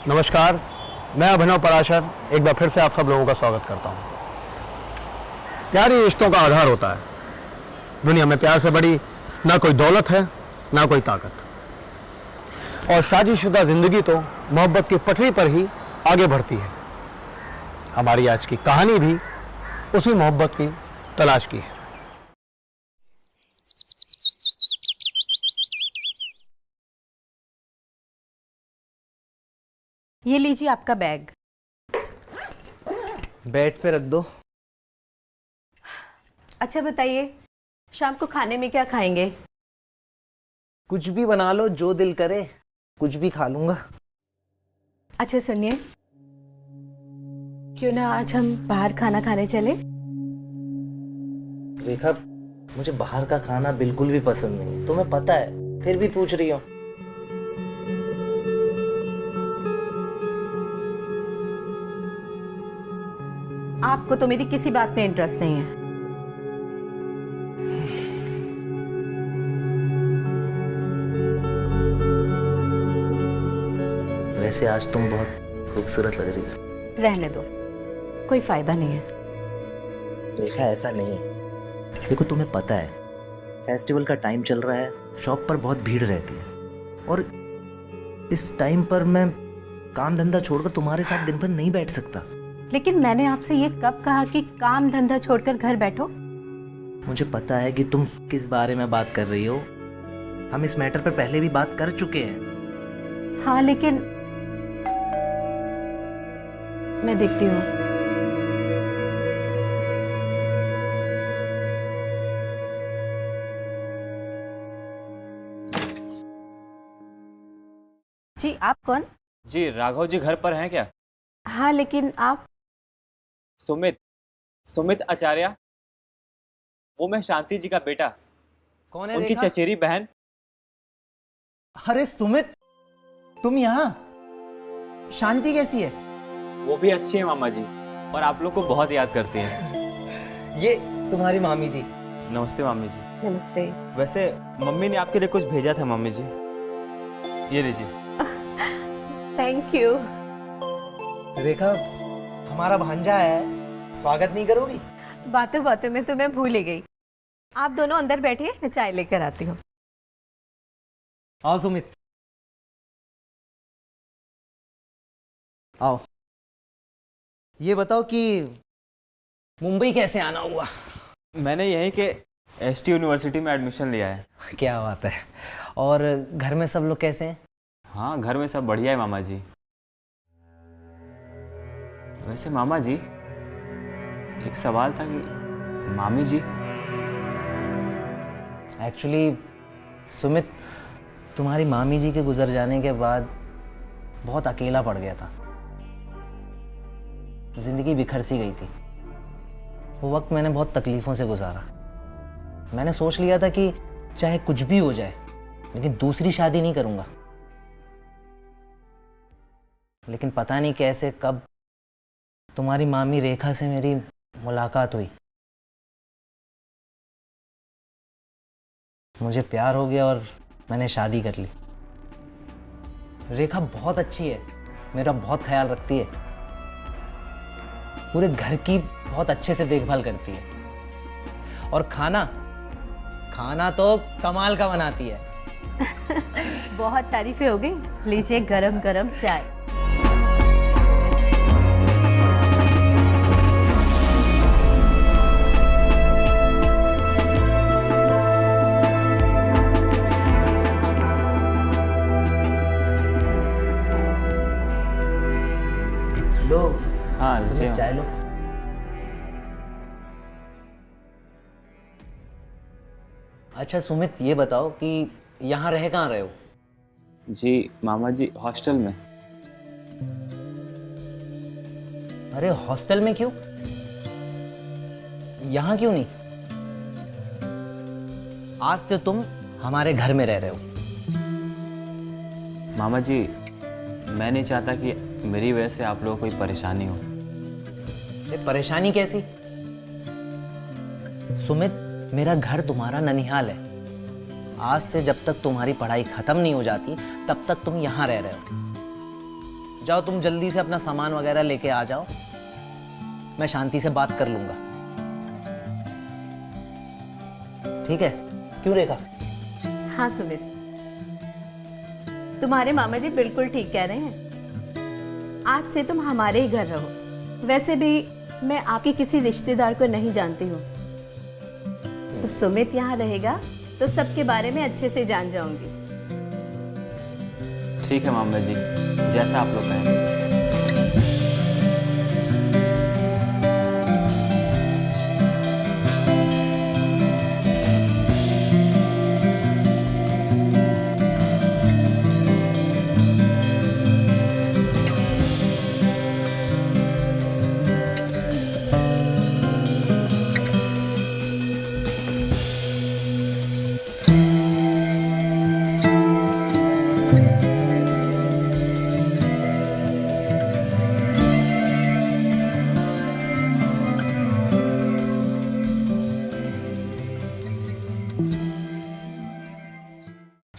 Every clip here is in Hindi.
नमस्कार, मैं अभिनव पराशर एक बार फिर से आप सब लोगों का स्वागत करता हूँ। प्यार ही रिश्तों का आधार होता है। दुनिया में प्यार से बड़ी ना कोई दौलत है, ना कोई ताकत। और शादीशुदा जिंदगी तो मोहब्बत की पटरी पर ही आगे बढ़ती है। हमारी आज की कहानी भी उसी मोहब्बत की तलाश की है। ये लीजिए आपका बैग। बेड पे रख दो। अच्छा बताइए, शाम को खाने में क्या खाएंगे? कुछ भी बना लो, जो दिल करे कुछ भी खा लूंगा। अच्छा सुनिए, क्यों ना आज हम बाहर खाना खाने चले? रेखा, मुझे बाहर का खाना बिल्कुल भी पसंद नहीं है, तुम्हें पता है, फिर भी पूछ रही हो। आपको तो मेरी किसी बात में इंटरेस्ट नहीं है। वैसे आज तुम बहुत खूबसूरत लग रही हो। रहने दो, कोई फायदा नहीं है। रेखा, ऐसा नहीं है। देखो, तुम्हें पता है फेस्टिवल का टाइम चल रहा है, शॉप पर बहुत भीड़ रहती है, और इस टाइम पर मैं काम धंधा छोड़कर तुम्हारे साथ दिन भर नहीं बैठ सकता। लेकिन मैंने आपसे ये कब कहा कि काम धंधा छोड़कर घर बैठो? मुझे पता है कि तुम किस बारे में बात कर रही हो। हम इस मैटर पर पहले भी बात कर चुके हैं। हाँ लेकिन मैं देखती हूँ। जी आप कौन? जी राघव जी घर पर हैं क्या? हाँ लेकिन आप? सुमित आचार्य, वो मैं शांति जी का बेटा, कौन है उनकी रेखा? चचेरी बहन। अरे सुमित, तुम यहाँ? शांति कैसी है? वो भी अच्छी है मामा जी, और आप लोग को बहुत याद करती हैं। ये तुम्हारी मामी जी। नमस्ते मामी जी। नमस्ते। वैसे मम्मी ने आपके लिए कुछ भेजा था मामी जी, ये लीजिए। Thank you. रेखा, हमारा भांजा है, स्वागत नहीं करोगी? बातें बातें में तो मैं भूल ही गई। आप दोनों अंदर बैठिए, मैं चाय लेकर आती हूँ। आओ सुमित, आओ। ये बताओ कि मुंबई कैसे आना हुआ? मैंने यहीं के एसटी यूनिवर्सिटी में एडमिशन लिया है। क्या बात है। और घर में सब लोग कैसे हैं? हाँ, घर में सब बढ़िया है मामा जी। वैसे मामा जी, एक सवाल था कि मामी जी। एक्चुअली सुमित, तुम्हारी मामी जी के गुजर जाने के बाद बहुत अकेला पड़ गया था। जिंदगी बिखर सी गई थी। वो वक्त मैंने बहुत तकलीफों से गुजारा। मैंने सोच लिया था कि चाहे कुछ भी हो जाए, लेकिन दूसरी शादी नहीं करूंगा। लेकिन पता नहीं कैसे कब तुम्हारी मामी रेखा से मेरी मुलाकात हुई। मुझे प्यार हो गया और मैंने शादी कर ली। रेखा बहुत अच्छी है, मेरा बहुत ख्याल रखती है, पूरे घर की बहुत अच्छे से देखभाल करती है, और खाना तो कमाल का बनाती है। बहुत तारीफें हो गई। लीजिए गरम गरम चाय। लो। हाँ सुमित, जी। चाय लो। अच्छा सुमित, ये बताओ कि यहाँ रह कहाँ रहे हो? जी मामा जी, हॉस्टल में। अरे हॉस्टल में क्यों? यहाँ क्यों नहीं? आज से तुम हमारे घर में रह रहे हो। मामा जी, मैं नहीं चाहता कि मेरी वजह से आप लोगों को कोई परेशानी हो। ये परेशानी कैसी? सुमित, मेरा घर तुम्हारा ननिहाल है। आज से जब तक तुम्हारी पढ़ाई खत्म नहीं हो जाती तब तक तुम यहाँ रह रहे हो। जाओ तुम जल्दी से अपना सामान वगैरह लेके आ जाओ, मैं शांति से बात कर लूंगा। ठीक है? क्यों रेखा? हाँ सुमित, तुम्हारे मामा जी बिल्कुल ठीक कह रहे हैं। आज से तुम हमारे ही घर रहो। वैसे भी मैं आपके किसी रिश्तेदार को नहीं जानती हूँ, तो सुमित यहाँ रहेगा तो सबके बारे में अच्छे से जान जाऊंगी। ठीक है मामा जी, जैसा आप लोग कहें।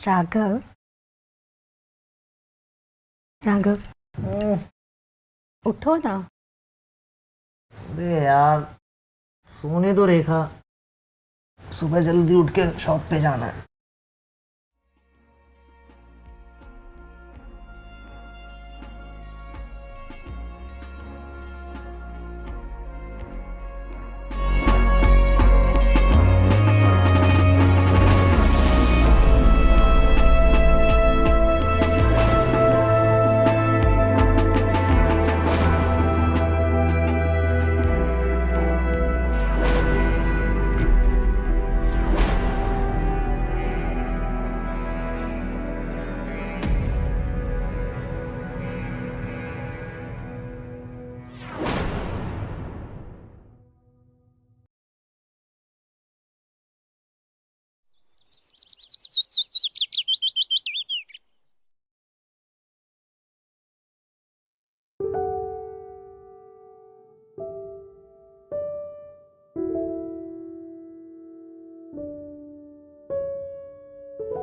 राघव, राघव, उठो ना। अबे यार सोने दो रेखा, सुबह जल्दी उठ के शॉप पे जाना है।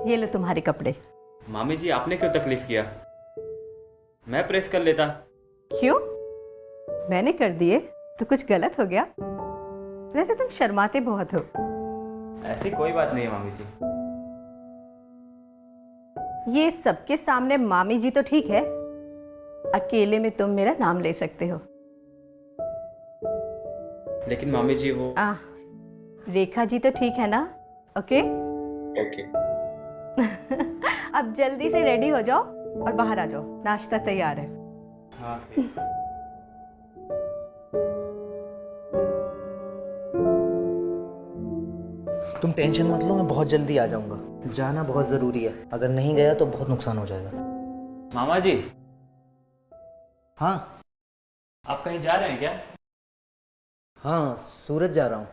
ये लो तुम्हारे कपड़े। मामी जी आपने क्यों तकलीफ किया? मैं प्रेस कर लेता। क्यों? मैंने कर दिए तो कुछ गलत हो गया? वैसे तुम शर्माते बहुत हो। ऐसी कोई बात नहीं है मामी जी। ये सबके सामने मामी जी तो ठीक है, अकेले में तुम मेरा नाम ले सकते हो। लेकिन मामी जी वो रेखा जी तो ठीक है ना? ओके? ओके। अब जल्दी से रेडी हो जाओ और बाहर आ जाओ, नाश्ता तैयार है। हाँ। तुम टेंशन मत लो, मैं बहुत जल्दी आ जाऊंगा। जाना बहुत जरूरी है, अगर नहीं गया तो बहुत नुकसान हो जाएगा। मामा जी। हाँ। आप कहीं जा रहे हैं क्या? हाँ, सूरत जा रहा हूँ।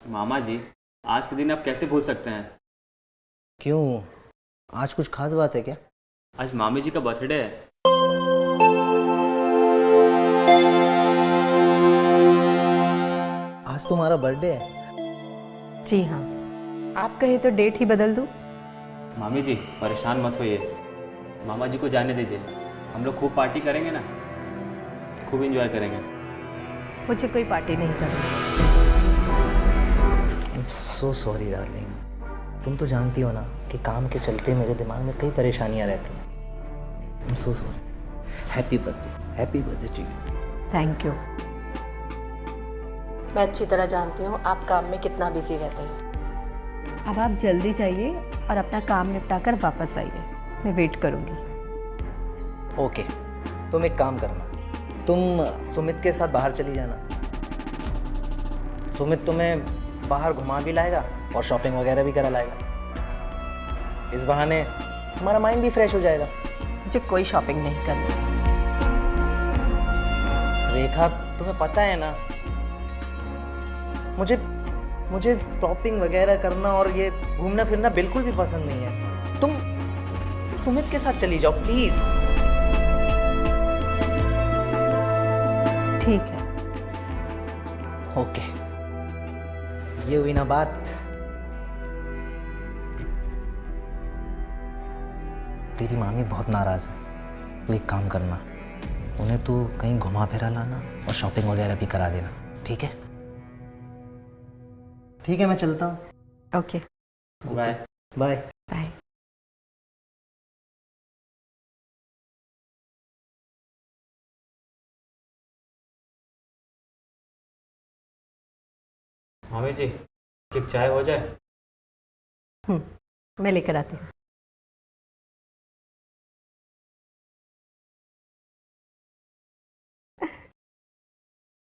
मामा जी, आज के दिन आप कैसे भूल सकते हैं? क्यों, आज कुछ खास बात है क्या? आज मामी जी का बर्थडे है। आज तुम्हारा बर्थडे है? जी हाँ, आप कहे तो डेट ही बदल दूं? मामी जी परेशान मत होइए, मामा जी को जाने दीजिए। हम लोग खूब पार्टी करेंगे ना, खूब एंजॉय करेंगे। मुझे कोई पार्टी नहीं करनी। सो सॉरी डार्लिंग, तुम तो जानती हो ना कि काम के चलते मेरे दिमाग में कई परेशानियां रहती हैं। I am so sorry. Happy birthday to you. Thank you. मैं अच्छी तरह जानती हूँ आप काम में कितना बिजी रहते हैं। अब आप जल्दी जाइए और अपना काम निपटा कर वापस आइए, मैं वेट करूँगी। ओके, तुम एक काम करना, तुम सुमित के साथ बाहर चली जाना। सुमित तुम्हें बाहर घुमा भी लाएगा और शॉपिंग वगैरह भी करा लाएगा। इस बहाने तुम्हारा माइंड भी फ्रेश हो जाएगा। मुझे कोई शॉपिंग नहीं करनी। रेखा, तुम्हें पता है ना, मुझे शॉपिंग वगैरह करना और ये घूमना फिरना बिल्कुल भी पसंद नहीं है। तुम सुमित के साथ चली जाओ प्लीज। ठीक है। ओके, ये हुई ना बात। तेरी मामी बहुत नाराज है। तू एक काम करना, उन्हें तू कहीं घुमा फिरा लाना और शॉपिंग वगैरह भी करा देना, ठीक है? ठीक है, मैं चलता हूँ। Okay, bye. बाय। बाय। मामी जी, एक चाय हो जाए? मैं लेकर आती हूँ।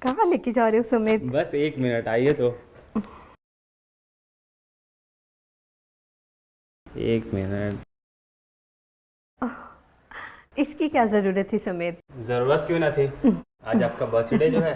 कहाँ लेके जा रहे हो सुमित? बस 1 मिनट, आइए तो। 1 मिनट। इसकी क्या जरूरत थी सुमित? जरूरत क्यों ना थी, आज आपका बर्थडे जो है।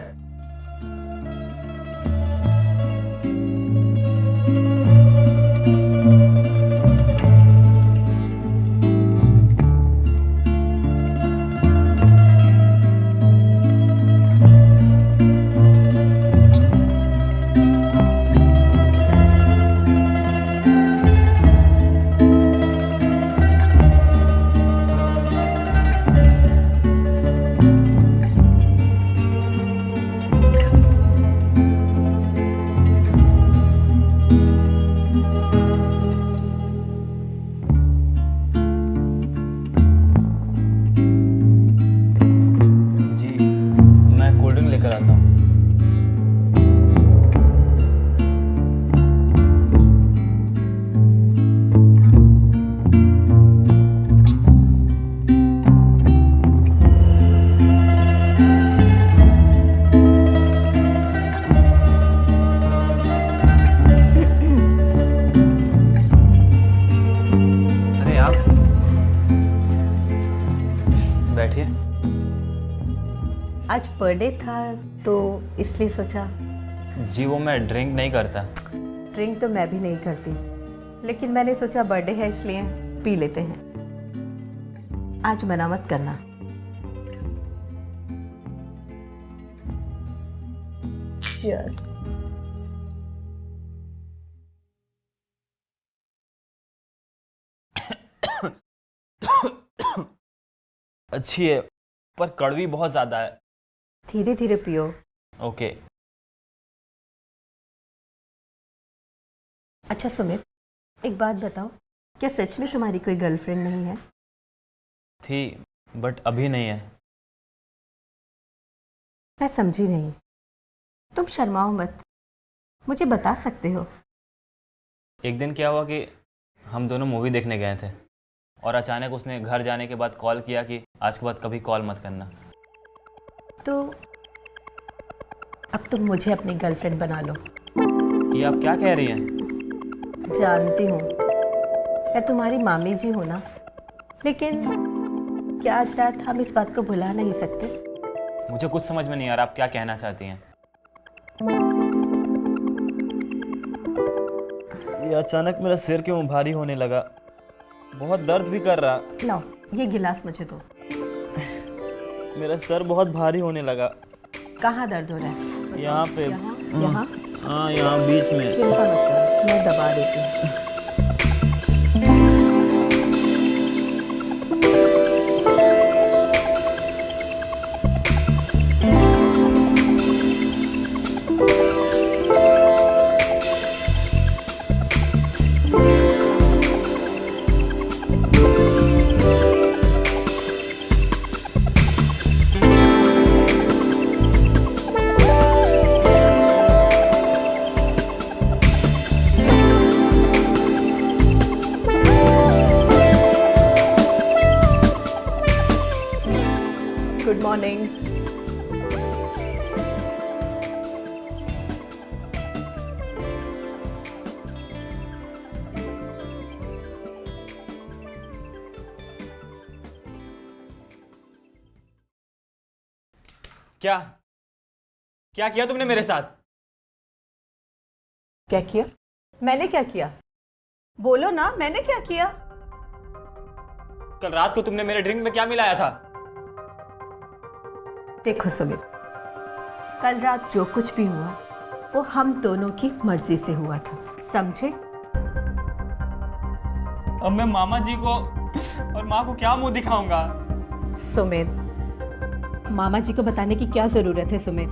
जी, मैं कोल्ड ड्रिंक लेकर आता हूँ। अरे आप बैठिए। आज बर्थडे था तो इसलिए सोचा। जी, वो मैं ड्रिंक नहीं करता। ड्रिंक तो मैं भी नहीं करती, लेकिन मैंने सोचा बर्थडे है इसलिए पी लेते हैं। आज मना मत करना। Cheers. अच्छी है पर कड़वी बहुत ज़्यादा है। धीरे धीरे पियो। ओके। अच्छा सुमित, एक बात बताओ, क्या सच में तुम्हारी कोई गर्लफ्रेंड नहीं है? थी, बट अभी नहीं है। मैं समझी नहीं। तुम शर्माओ मत, मुझे बता सकते हो। एक दिन क्या हुआ कि हम दोनों मूवी देखने गए थे और अचानक उसने घर जाने के बाद कॉल किया कि आज के बाद कभी कॉल मत करना। तो अब तुम मुझे अपनी गर्लफ्रेंड बना लो। ये आप क्या कह रही हैं? जानती हूँ मैं तुम्हारी मामी जी हूँ ना, लेकिन क्या आज रात हम इस बात को भुला नहीं सकते? मुझे कुछ समझ में नहीं आ रहा आप क्या कहना चाहती हैं। ये अचानक मेरा सिर क्यों भारी होने लगा, बहुत दर्द भी कर रहा। लाओ ये गिलास मुझे दो। मेरा सर बहुत भारी होने लगा। कहाँ दर्द हो रहा है? यहाँ पे। यहाँ यहाँ? हाँ, यहाँ बीच में। चिंता मत करो, मैं दबा देती हूँ। Good morning. क्या क्या किया तुमने मेरे साथ? क्या किया? मैंने क्या किया? बोलो ना, मैंने क्या किया? कल रात को तुमने मेरे ड्रिंक में क्या मिलाया था? देखो सुमित, कल रात जो कुछ भी हुआ वो हम दोनों की मर्जी से हुआ था, समझे? अब मैं मामा जी को और माँ को क्या मुंह दिखाऊंगा? सुमित, मामा जी को बताने की क्या जरूरत है सुमित?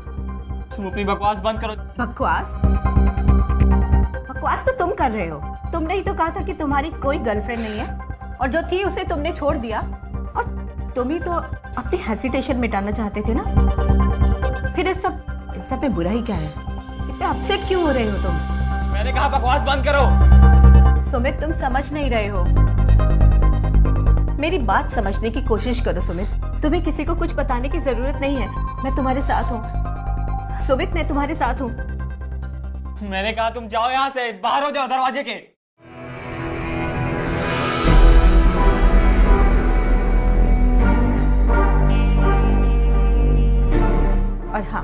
तुम अपनी बकवास बंद करो। बकवास? बकवास तो तुम कर रहे हो। तुमने ही तो कहा था कि तुम्हारी कोई गर्लफ्रेंड नहीं है, और जो थी उसे तुमने छोड़ दिया, और तुम ही तो अपनी हेसिटेशन मिटाना चाहते थे ना। फिर इन सब में बुरा ही क्या है? इतने अपसेट क्यों हो रहे हो तुम? मैंने कहा बकवास बंद करो। सुमित, तुम समझ नहीं रहे हो। मेरी बात समझने की कोशिश करो सुमित। तुम्हें किसी को कुछ बताने की जरूरत नहीं है। मैं तुम्हारे साथ हूँ सुमित, मैं तुम्हारे साथ हूँ। मैंने कहा तुम जाओ यहाँ से, बाहर हो जाओ दरवाजे के। और हाँ,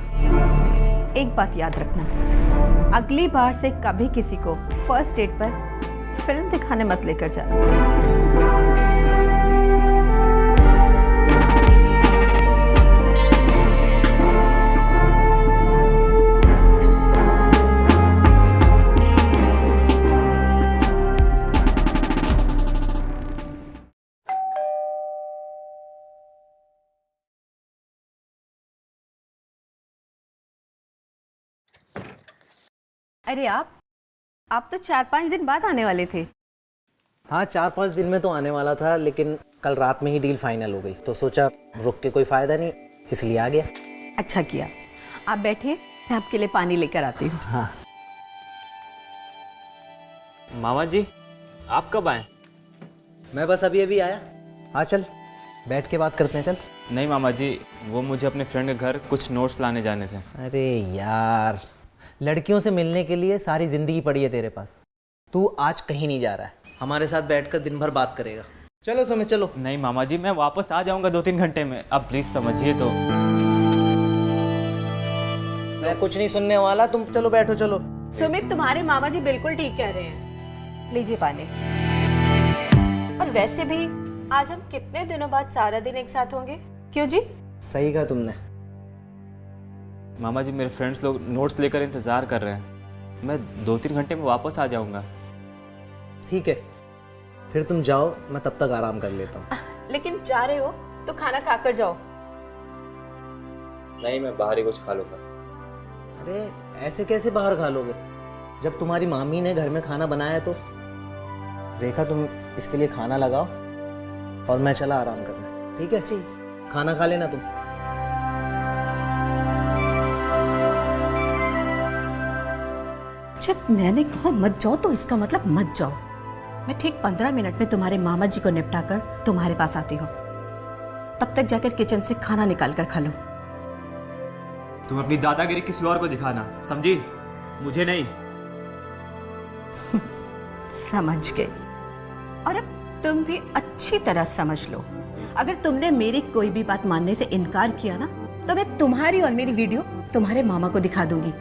एक बात याद रखना, अगली बार से कभी किसी को फर्स्ट डेट पर फिल्म दिखाने मत लेकर जाना। अरे आप तो 4-5 दिन बाद आने वाले थे। हाँ, 4-5 दिन में तो आने वाला था, लेकिन कल रात में ही डील फाइनल हो गई, तो सोचा रुक के कोई फ़ायदा नहीं, इसलिए आ गया। अच्छा किया। आप बैठिए, मैं आपके लिए पानी लेकर आती हूँ। हाँ। मामा जी, आप कब आए? मैं बस अभी आया। हाँ चल, बैठ के बात करते हैं, चल। नहीं मामा जी, वो मुझे अपने फ्रेंड के घर कुछ नोट्स लाने जाने थे। अरे यार, लड़कियों से मिलने के लिए सारी ज़िंदगी पड़ी है तेरे पास। तू आज कहीं नहीं जा रहा है, हमारे साथ बैठकर दिन भर बात करेगा। चलो सुमित, चलो। नहीं मामा जी, मैं वापस आ जाऊंगा 2-3 घंटे में, अब प्लीज समझिए तो। मैं कुछ नहीं सुनने वाला, तुम चलो, बैठो, चलो। सुमित, तुम्हारे मामा जी बिल्कुल ठीक कह रहे हैं। लीजिए पानी। और वैसे भी आज हम कितने दिनों बाद सारा दिन एक साथ होंगे, क्यों जी? सही कहा तुमने। मामा जी, मेरे फ्रेंड्स लोग नोट्स लेकर इंतज़ार कर रहे हैं, मैं 2-3 घंटे में वापस आ जाऊंगा। ठीक है, फिर तुम जाओ, मैं तब तक आराम कर लेता हूँ। लेकिन जा रहे हो तो खाना खाकर जाओ। नहीं, मैं बाहर ही कुछ खा लूंगा। अरे ऐसे कैसे बाहर खा लोगे? जब तुम्हारी मामी ने घर में खाना बनाया तो। रेखा, तुम इसके लिए खाना लगाओ और मैं चला आराम करने। ठीक है जी। खाना खा लेना तुम। जब मैंने कहा मत जाओ तो इसका मतलब मत जाओ। मैं ठीक 15 मिनट में तुम्हारे मामा जी को निपटा कर तुम्हारे पास आती हूँ। तब तक जाकर किचन से खाना निकाल कर खा लो। तुम अपनी दादागिरी किसी और को दिखाना, समझी? मुझे नहीं। समझ गए। और अब तुम भी अच्छी तरह समझ लो, अगर तुमने मेरी कोई भी बात मानने से इनकार किया ना, तो मैं तुम्हारी और मेरी वीडियो तुम्हारे मामा को दिखा दूंगी।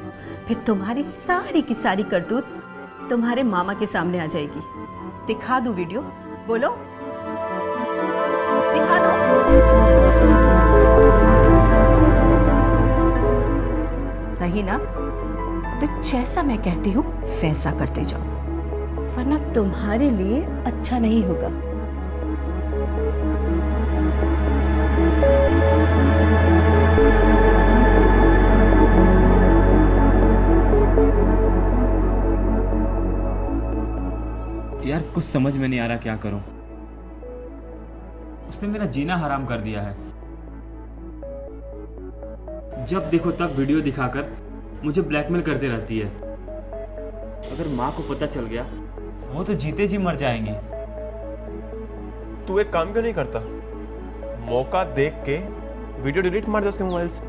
फिर तुम्हारी सारी की सारी करतूत तुम्हारे मामा के सामने आ जाएगी। दिखा दूं वीडियो? बोलो, दिखा दो। नहीं ना? तो जैसा मैं कहती हूँ वैसा करते जाओ, वरना तुम्हारे लिए अच्छा नहीं होगा। यार कुछ समझ में नहीं आ रहा क्या करूं। उसने मेरा जीना हराम कर दिया है। जब देखो तब वीडियो दिखाकर मुझे ब्लैकमेल करते रहती है। अगर माँ को पता चल गया, वो तो जीते जी मर जाएंगी। तू एक काम क्यों नहीं करता? मौका देख के वीडियो डिलीट मार दे उसके मोबाइल से।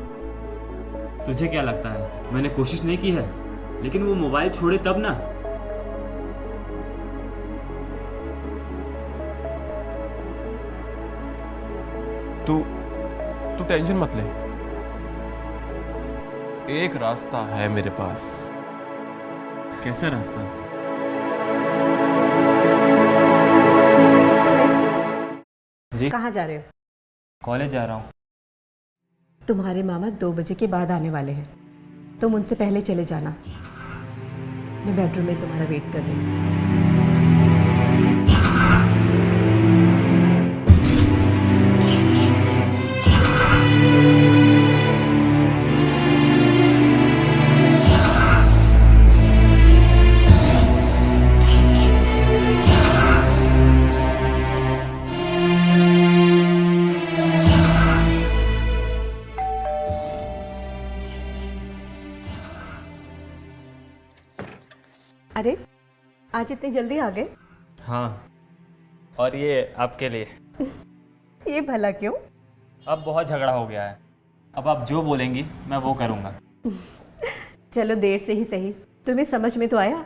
तुझे क्या लगता है मैंने कोशिश नहीं की है? लेकिन वो मोबाइल छोड़े तब ना। तू टेंशन मत ले, एक रास्ता है मेरे पास। कैसा रास्ता? जी? कहाँ जा रहे हो? कॉलेज जा रहा हूँ। तुम्हारे मामा 2 बजे के बाद आने वाले हैं, तुम उनसे पहले चले जाना। मैं बेडरूम में तुम्हारा वेट कर रही हूँ। अरे आज इतनी जल्दी आ गए? हाँ, और ये आपके लिए। ये भला क्यों? अब बहुत झगड़ा हो गया है, अब आप जो बोलेंगी मैं वो करूँगा। चलो देर से ही सही, तुम्हें समझ में तो आया।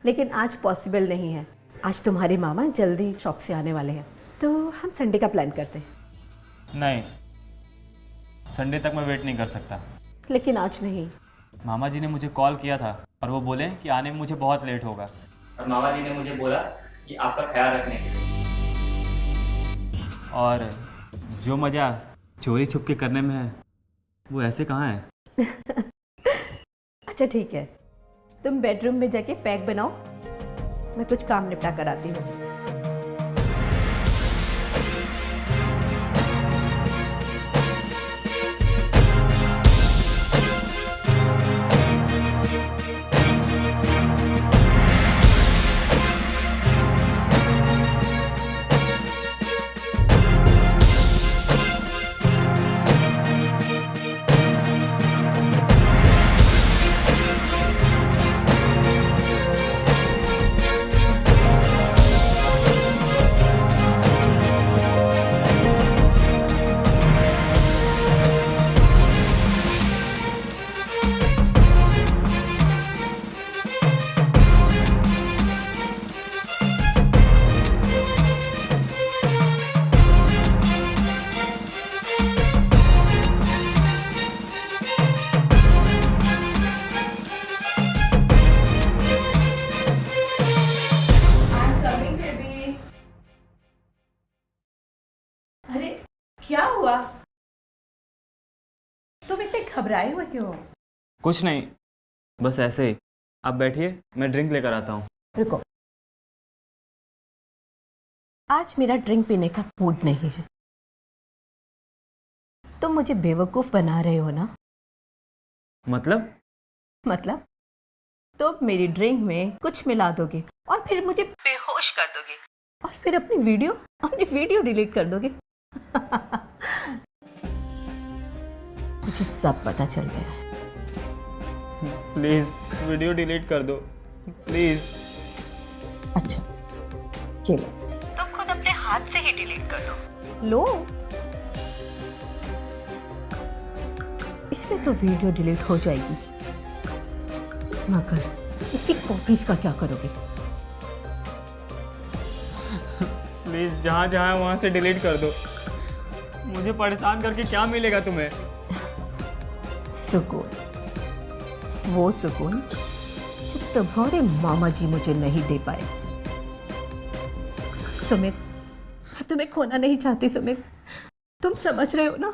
लेकिन आज पॉसिबल नहीं है। आज तुम्हारे मामा जल्दी शॉप से आने वाले हैं, तो हम संडे का प्लान करते हैं। नहीं, संडे तक मैं वेट नहीं कर सकता। लेकिन आज नहीं। मामा जी ने मुझे कॉल किया था और वो बोले कि आने में मुझे बहुत लेट होगा, और मामा जी ने मुझे बोला कि आपका ख्याल रखने के लिए। और जो मज़ा चोरी छुप के करने में है वो ऐसे कहाँ है। अच्छा ठीक है, तुम बेडरूम में जाके पैक बनाओ, मैं कुछ काम निपटा कर आती हूँ। अरे क्या हुआ? तुम इतने घबराए हुए क्यों? कुछ नहीं, बस ऐसे ही। आप बैठिए, मैं ड्रिंक लेकर आता हूँ। रुको, आज मेरा ड्रिंक पीने का मूड नहीं है। तुम मुझे बेवकूफ बना रहे हो ना? मतलब तुम मेरी ड्रिंक में कुछ मिला दोगे और फिर मुझे बेहोश कर दोगे और फिर अपनी वीडियो डिलीट कर दोगे। मुझे सब पता चल गया है। प्लीज़ वीडियो डिलीट कर दो, प्लीज़। अच्छा चलो, तुम खुद अपने हाथ से ही डिलीट कर दो। लो, इसमें तो वीडियो डिलीट हो जाएगी, मगर इसकी कॉपीज का क्या करोगे? प्लीज़ जहाँ जहाँ है वहाँ से डिलीट कर दो। मुझे परेशान करके क्या मिलेगा तुम्हें? सुकून, वो सुकून जो तुम्हारे मामा जी मुझे नहीं दे पाए। सुमित, मैं तुम्हें खोना नहीं चाहती। सुमित, तुम समझ रहे हो ना?